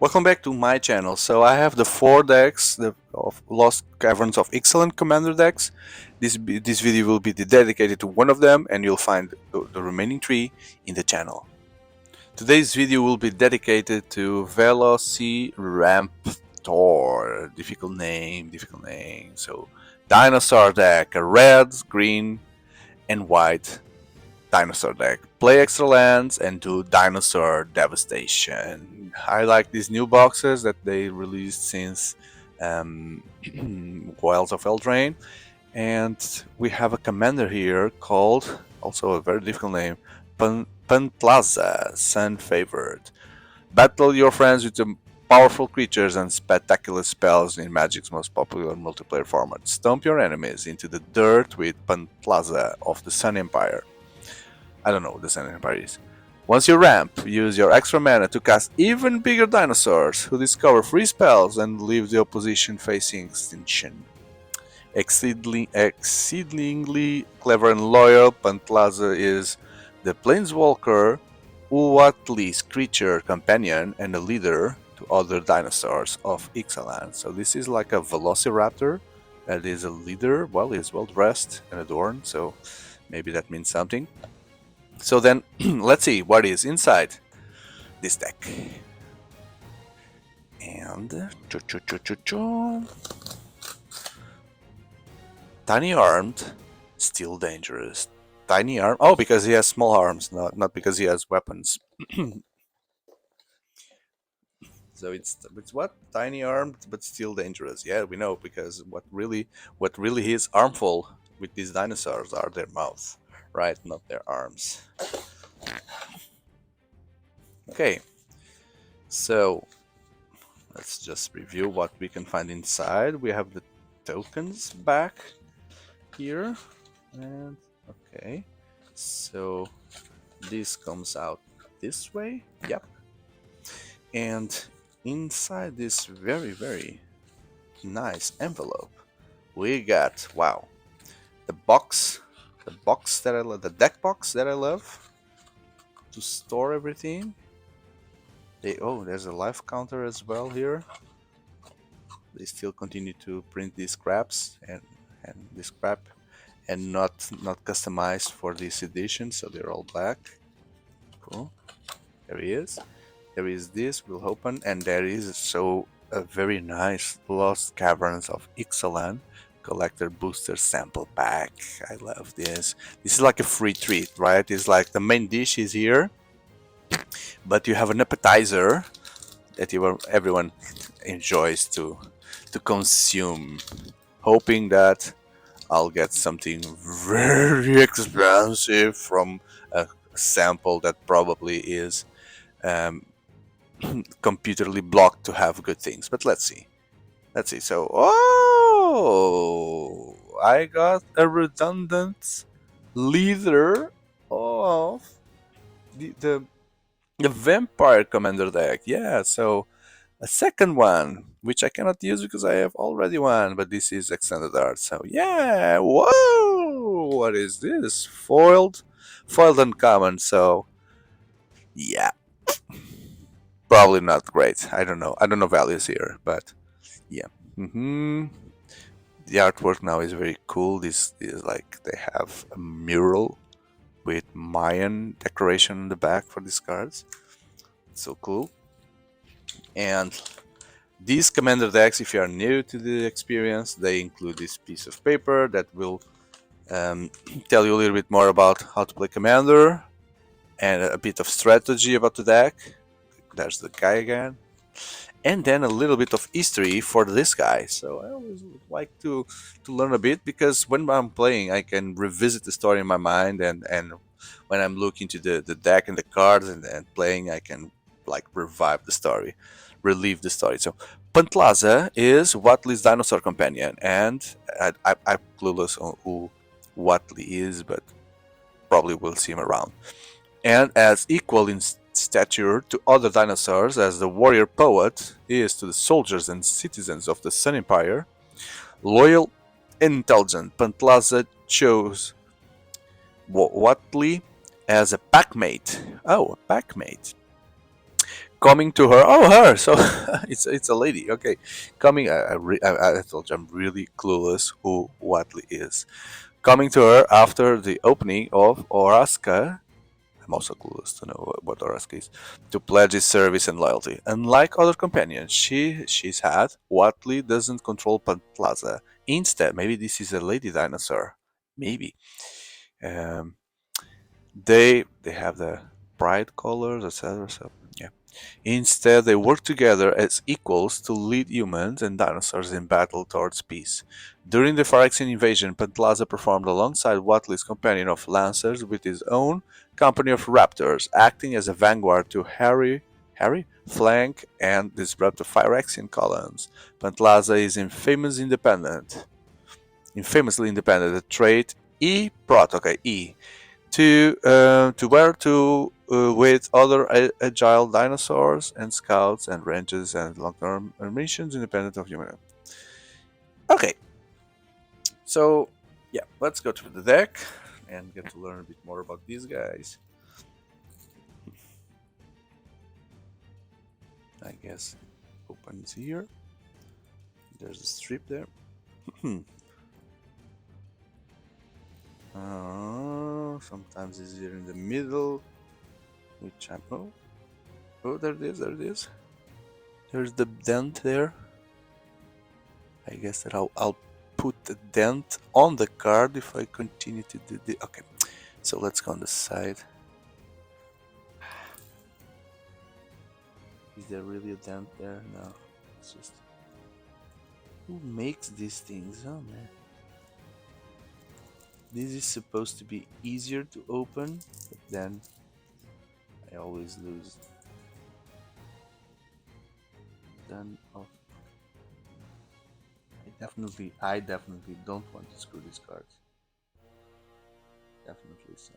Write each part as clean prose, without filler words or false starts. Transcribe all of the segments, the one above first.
Welcome back to my channel. So I have the 4 decks of Lost Caverns of Ixalan commander decks. This video will be dedicated to one of them, and you'll find the remaining 3 in the channel. Today's video will be dedicated to Veloci-ramp-tor. Difficult name. So dinosaur deck, a red, green, and white dinosaur deck. Play extra lands and do dinosaur devastation. I like these new boxes that they released since Wilds of Eldraine. And we have a commander here called, also a very difficult name, Pantlaza, Sun Favored. Battle your friends with the powerful creatures and spectacular spells in Magic's most popular multiplayer format. Stomp your enemies into the dirt with Pantlaza of the Sun Empire. I don't know what the Sun Empire is. Once you ramp, use your extra mana to cast even bigger dinosaurs who discover free spells and leave the opposition facing extinction. Exceedingly clever and loyal, Pantlaza is the Planeswalker Uatli's creature companion and a leader to other dinosaurs of Ixalan. So this is like a Veloci-ramp-tor that is a leader. Well, he's well dressed and adorned, so maybe that means something. So then, let's see what is inside this deck. And tiny armed, still dangerous. Tiny arm. Oh, because he has small arms, not because he has weapons. So it's what? Tiny armed but still dangerous. Yeah, we know, because what really is harmful with these dinosaurs are their mouths, right? Not their arms. Okay, so let's just review what we can find inside. We have the tokens back here, and okay, so this comes out this way. Yep. And inside this very nice envelope, we got, wow, the box that I love, the deck box that I love to store everything. Oh, there's a life counter as well here. They still continue to print these scraps and this scrap, and not customized for this edition, so they're all black. Cool. There he is. There is this, we'll open, and there is a very nice Lost Caverns of Ixalan collector booster sample pack. I love this. This is like a free treat, right? It's like the main dish is here, but you have an appetizer that everyone enjoys to consume, hoping that I'll get something very expensive from a sample that probably is computerly blocked to have good things. But let's see. So, oh, I got a redundant leader of the vampire commander deck. Yeah, so a second one, which I cannot use because I have already one, but this is extended art. So yeah, whoa, what is this? Foiled uncommon. So yeah, probably not great. I don't know values here, but yeah. The artwork now is very cool. This is like they have a mural with Mayan decoration on the back for these cards. It's so cool. And these commander decks, if you are new to the experience, they include this piece of paper that will tell you a little bit more about how to play commander and a bit of strategy about the deck. There's the guy again. And then a little bit of history for this guy. So I always like to learn a bit, because when I'm playing, I can revisit the story in my mind, and when I'm looking to the deck and the cards and playing, I can like relive the story. So Pantlaza is Watley's dinosaur companion, and I'm clueless on who Watley is, but probably will see him around. And as equal in stature to other dinosaurs as the warrior poet is to the soldiers and citizens of the Sun Empire, loyal and intelligent, Pantlaza chose Watley as a packmate. Oh, a packmate. Coming to her. Oh, her. So it's a lady. Okay, coming. I told you I'm really clueless who Watley is. Coming to her after the opening of Oraska. I'm also clueless to know what Oraska is. To pledge his service and loyalty. Unlike other companions she's had, Watley doesn't control Plaza. Instead, maybe this is a lady dinosaur. Maybe. Um, they have the pride colors, etc. So yeah. Instead, they work together as equals to lead humans and dinosaurs in battle towards peace. During the Phyrexian invasion, Pantlaza performed alongside Watley's companion of Lancers with his own company of Raptors, acting as a vanguard to flank and disrupt the Phyrexian columns. Pantlaza is infamously independent, a trait E to where to with other agile dinosaurs and scouts and ranges and long-term missions independent of human. Okay, so yeah, let's go to the deck and get to learn a bit more about these guys. I guess opens here. There's a strip there. Sometimes it's here in the middle, which I'm oh, there it is, there it is. There's the dent there. I guess that I'll put a dent on the card if I continue to do the. Okay, so let's go on the side. Is there really a dent there? No, it's just. Who makes these things? Oh man. This is supposed to be easier to open, but then I always lose. Then oh, I definitely don't want to screw these cards. Definitely so.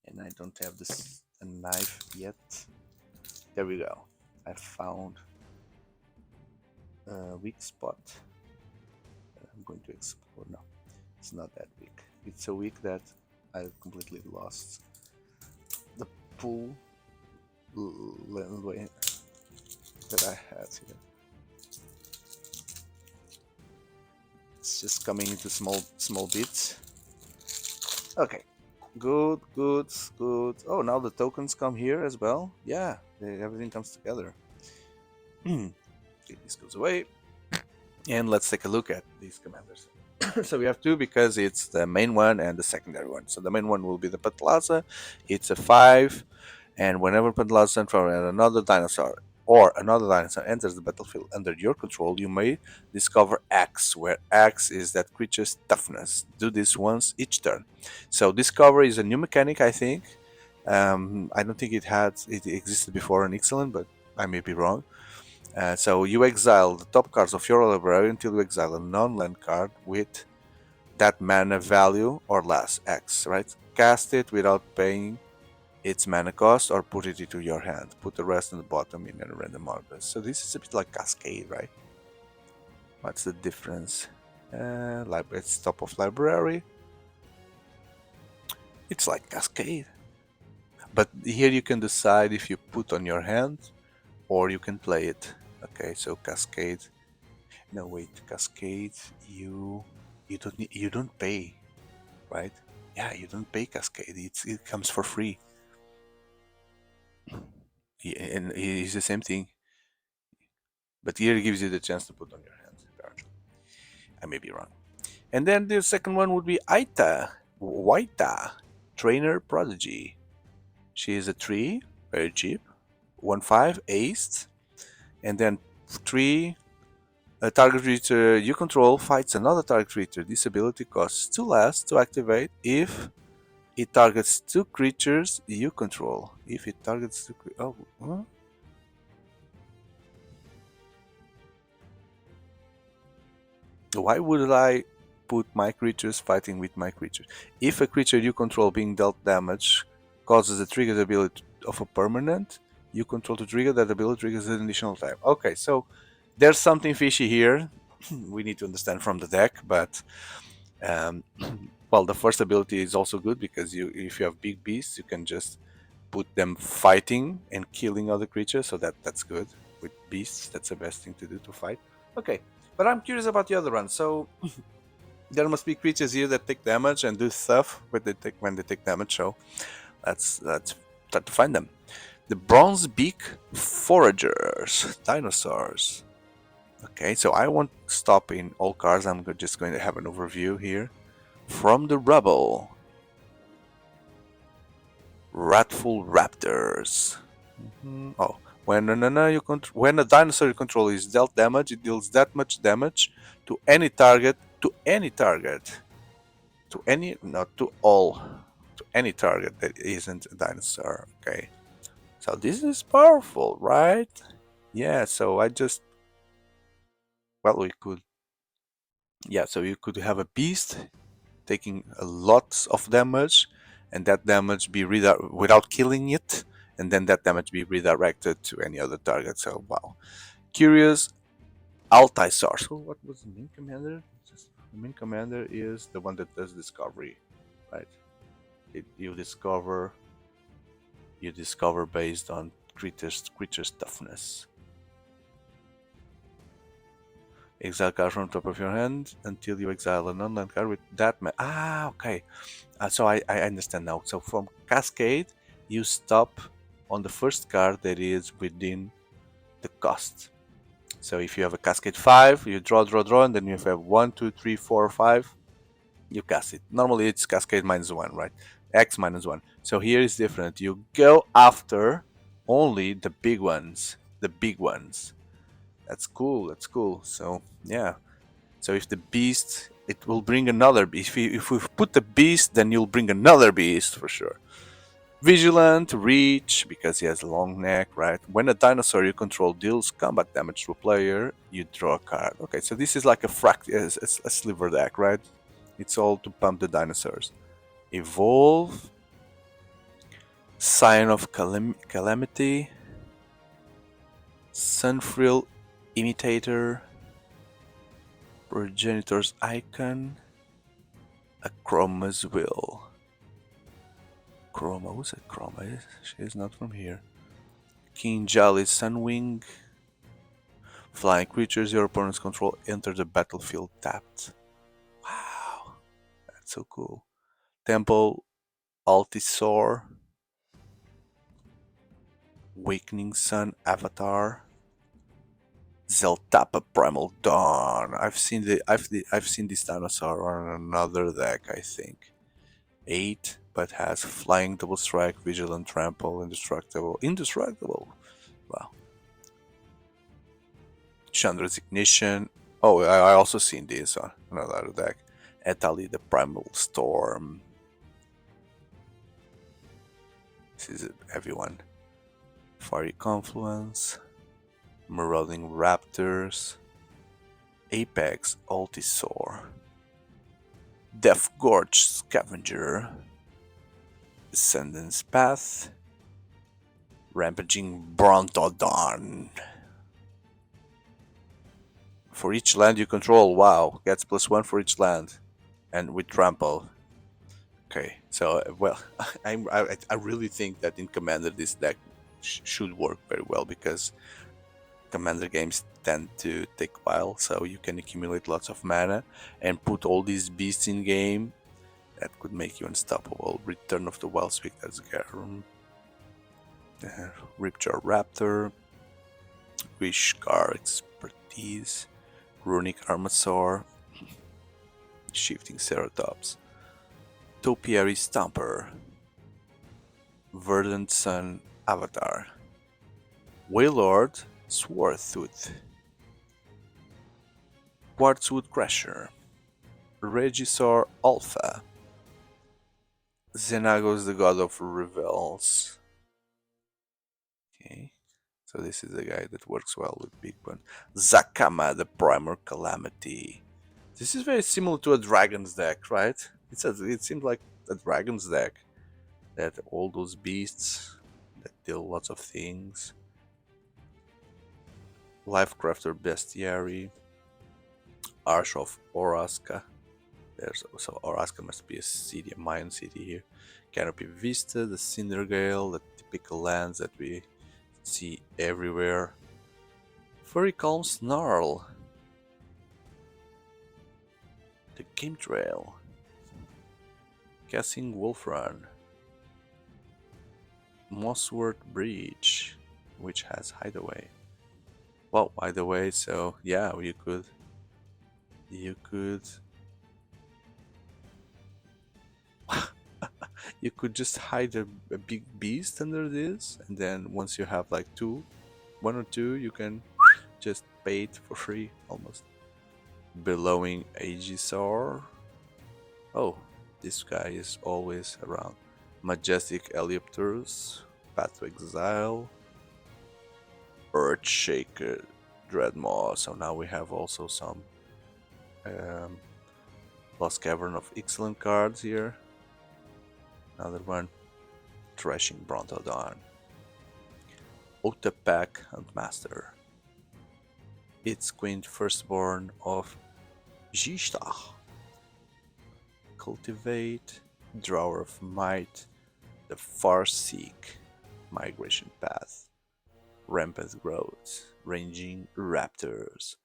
And I don't have this a knife yet. There we go. I found a weak spot that I'm going to explore. No, it's not that weak. It's so weak that I completely lost the pool that I had here. It's just coming into small bits. Okay, good. Oh, now the tokens come here as well. Yeah, everything comes together. Okay, this goes away, and let's take a look at these commanders. So we have two because it's the main one and the secondary one. So the main one will be the Patlaza. It's a 5, and whenever Patlaza from another dinosaur enters the battlefield under your control, you may discover X, where X is that creature's toughness. Do this once each turn. So discover is a new mechanic, I think. I don't think it existed before in Ixalan, but I may be wrong. So you exile the top cards of your library until you exile a non-land card with that mana value or less, X, right? Cast it without paying its mana cost or put it into your hand. Put the rest on the bottom in a random order. So this is a bit like Cascade, right? What's the difference? It's top of library. It's like Cascade. But here you can decide if you put on your hand or you can play it. Okay, so Cascade. No, wait, Cascade. You don't pay, right? Yeah, you don't pay Cascade. It comes for free. And it's the same thing. But here it gives you the chance to put on your hand, apparently. I may be wrong. And then the second one would be Waita, Trainer Prodigy. She is a 3, very cheap. 1/5, aced. And then 3, a target creature you control fights another target creature. This ability costs 2 less to activate if it targets 2 creatures you control. If it targets 2 creatures. Oh, huh? Why would I put my creatures fighting with my creatures? If a creature you control being dealt damage causes a triggered ability of a permanent you control to trigger, that ability triggers an additional time. Okay, so there's something fishy here. We need to understand from the deck, but well, the first ability is also good because if you have big beasts, you can just put them fighting and killing other creatures, so that's good. With beasts, that's the best thing to do to fight. Okay, but I'm curious about the other one. So there must be creatures here that take damage and do stuff when they take damage. So let's try to find them. The bronze beak foragers, dinosaurs. Okay, so I won't stop in all cards. I'm just going to have an overview here. From the rubble, wrathful raptors. Oh, when when a dinosaur you control is dealt damage, it deals that much damage to any target. To any target. To any, not to all. To any target that isn't a dinosaur. Okay. So this is powerful, right? Yeah. So I just, well, we could. Yeah. So you could have a beast taking a lot of damage, and that damage be without killing it, and then that damage be redirected to any other target. So wow, curious. Altisaur. So what was the main commander? The main commander is the one that does discovery, right? You discover based on creatures toughness. Exile card from top of your hand until you exile a non-land card with that. Okay. So I understand now. So from Cascade, you stop on the first card that is within the cost. So if you have a Cascade 5, you draw, and then you have 1, 2, 3, 4, 5, you cast it. Normally it's Cascade -1, right? X -1. So here is different. You go after only the big ones. The big ones. That's cool. That's cool. So yeah. So if the beast, it will bring another beast. If we put the beast, then you'll bring another beast for sure. Vigilant, reach, because he has a long neck, right? When a dinosaur you control deals combat damage to a player, you draw a card. Okay, so this is like a sliver deck, right? It's all to pump the dinosaurs. Evolve, Sign of Calamity, Sunfrill Imitator, Progenitor's Icon, a Chroma's Will. Chroma, who's that Chroma? She is not from here. King Jolly's Sunwing. Flying creatures your opponents control enter the battlefield tapped. Wow, that's so cool. Temple Altisaur. Awakening Sun Avatar. Zeltapa Primal Dawn. I've seen this dinosaur on another deck, I think. 8, but has flying, double strike, vigilant, trample, indestructible. Wow. Chandra's Ignition. Oh, I also seen this on another deck. Etali the Primal Storm. This is everyone. Fiery Confluence. Marauding Raptors. Apex Altisaur. Death Gorge Scavenger. Descendant's Path. Rampaging Brontodon. For each land you control, wow, gets +1 for each land, and with trample. Okay, so well, I really think that in Commander this deck should work very well, because Commander games tend to take a while, so you can accumulate lots of mana and put all these beasts in game. That could make you unstoppable. Return of the Wildspeak, that's Garum. Ripjaw Raptor. Wishcar Expertise. Runic Armasaur. Shifting Ceratops. Topiary Stomper. Verdant Sun Avatar. Wailord Swartooth. Quartzwood Crusher. Regisaur Alpha. Xenagos the God of Revels. Okay, so this is the guy that works well with big one. Zakama the Primal Calamity. This is very similar to a Dragon's deck, right? It seems like a Dragon's deck. That all those beasts that deal lots of things. Lifecrafter Bestiary. Arch of Oraska. There's also Oraska must be a city, a Mayan city here. Canopy Vista, the Cindergale, the typical lands that we see everywhere. Furry Calm Snarl, the Game Trail, Casting Wolf Run, Mossworth Bridge, which has Hideaway. Well, Hideaway, so yeah, you could you could just hide a big beast under this, and then once you have like one or two, you can just pay it for free almost. Bellowing Aegisaur. Oh, this guy is always around. Majestic Elypterus, Path to Exile, Earthshaker, Dreadmaw. So now we have also some um, Lost Cavern of Ixalan cards here. Another one, Thrashing Brontodon. Otapak Huntmaster. Its Queen Firstborn of Jishtach. Cultivate, Drawer of Might, the Farseek, Migration Path, Rampant Growth, Ranging Raptors,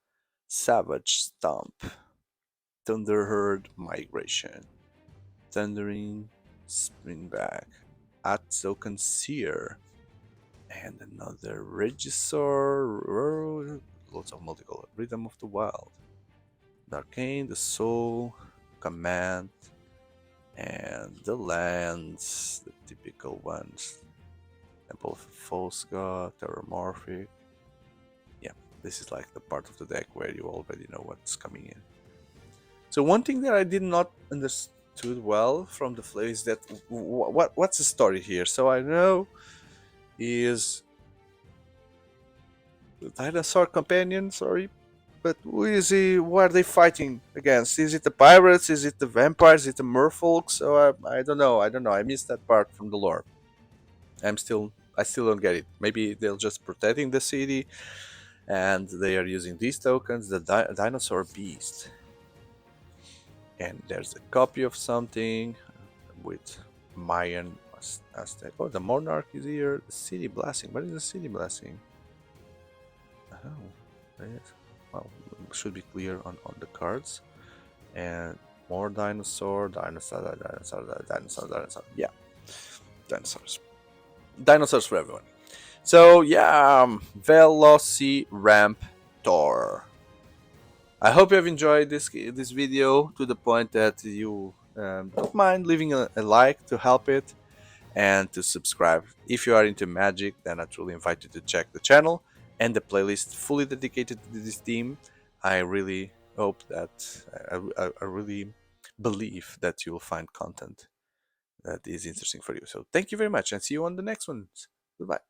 Savage Stomp, Thunderherd Migration, Thundering Springback, Atzokan Seer, and another Regisaur, lots of multicolor, Rhythm of the Wild, Darkane, the Soul, Command, and the lands, the typical ones. Temple of Volsga, Terramorphic. Yeah, this is like the part of the deck where you already know what's coming in. So one thing that I did not understood well from the flavor is that what's the story here? So I know is the dinosaur companion, sorry, but who is he? What are they fighting against? Is it the pirates? Is it the vampires? Is it the merfolk? So I don't know. I don't know. I missed that part from the lore. I still don't get it. Maybe they're just protecting the city, and they are using these tokens. The dinosaur beast, and there's a copy of something with Mayan Aztec. Oh, the monarch is here. The city blessing. What is the city blessing? Oh, yes. Well, it should be clear on the cards. And more dinosaur. Yeah, dinosaurs. Dinosaurs for everyone. So yeah, Veloci-ramp-tor. I hope you have enjoyed this video to the point that you don't mind leaving a like to help it and to subscribe. If you are into magic, then I truly invite you to check the channel and the playlist fully dedicated to this theme. I really hope that I really believe that you will find content that is interesting for you. So thank you very much and see you on the next one. Goodbye.